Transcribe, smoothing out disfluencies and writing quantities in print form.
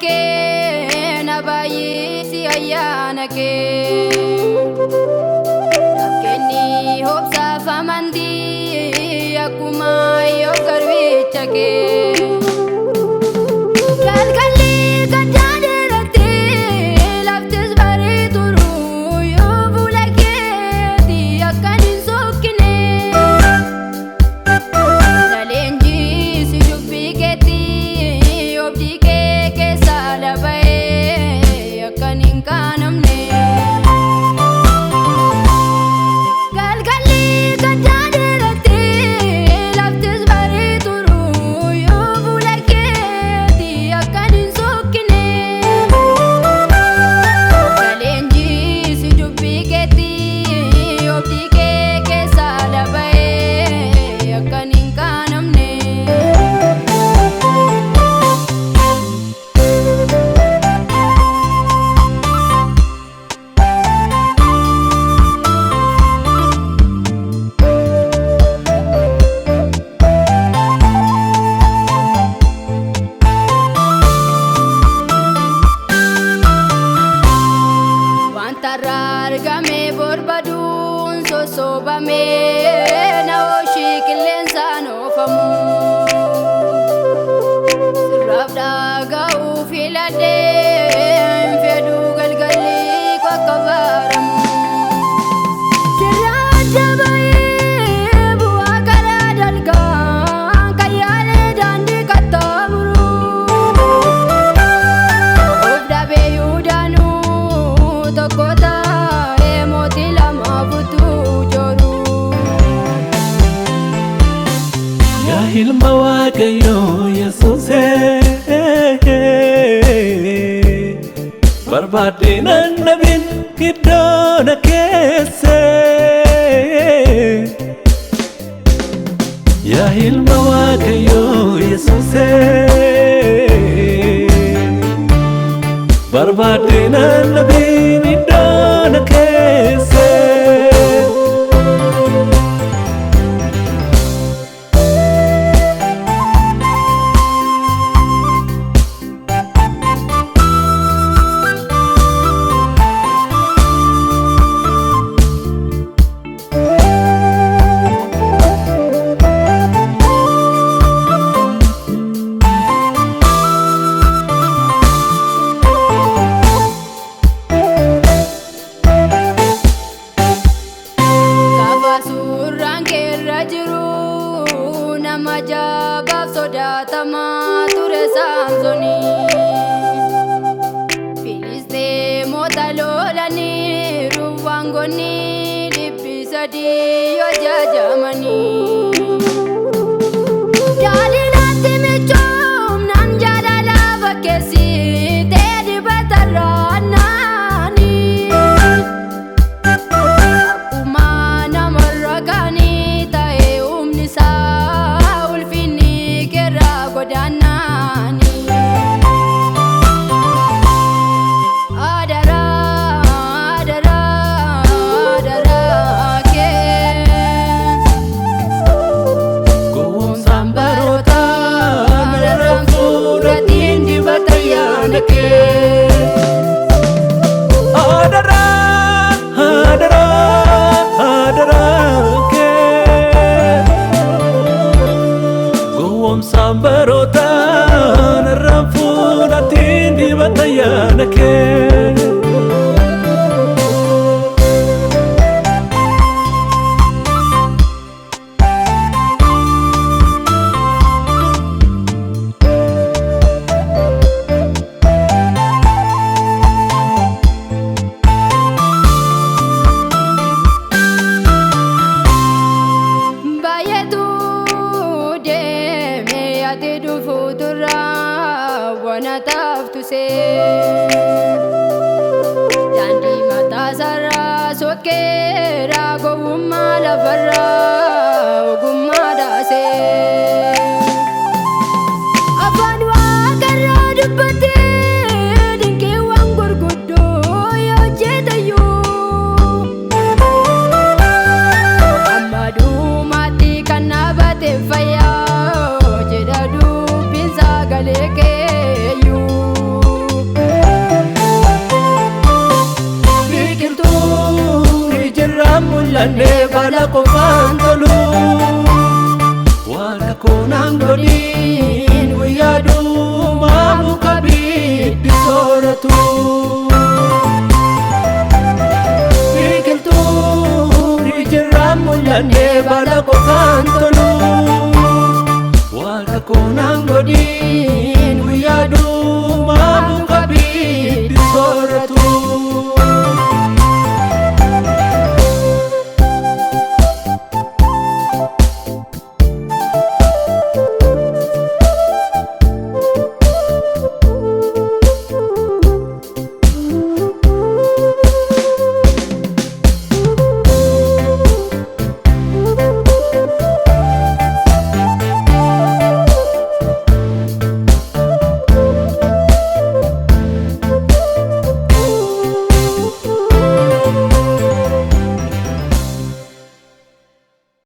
ke na bayisi ayyanake Dabkeni hobsa famandi akuma yo garvichake Galgali gadade rate laftes bare turu yo bulake di akanin sokine Salenji si jubbi keti obdi ke salabae akanin kanamne Galgali gadade rate laftes bare turu yo bulake di akanin sokine Salenji si jubbi keti obdi ke salabae akanin kanamne Tarargame borbadun sosobame na oshi kilensa no famu Sirabda gau filade fedu galgali kwa kavaramu Sirada bae buwa kara dalga kayale dandi kataburu Obda be yudanu tokota emoti lama butu joru Ya hilma waqayyo Yesuuse barbaadina nabin iddoona keesse Ya hilma waqayyo Yesuuse barbaadina nabin iddoona keesse Jiru nama jabab sodatama ture Samsoni Filiste motalolani ruwangoni lipisadi yo jajamani Jalilati mechom nan jalala bakesi tedi bataranani Akuma maragani Saul fini kera godanani Adara adara adara ke Gowom sambarota meram suratin di batayana ke Adara adara adara sambarotan ramfunatin di batayana ke wana taftu se Dandi mata sara sokera gowumma lafarra ogumma dase Afaan waaqarra dubbate dinqiiwwan gurguddoo yoo jedhayyuu Amma dhumaatti kan dhaabate fayyaa jedha dubbiin sagalee keeyyuu baratu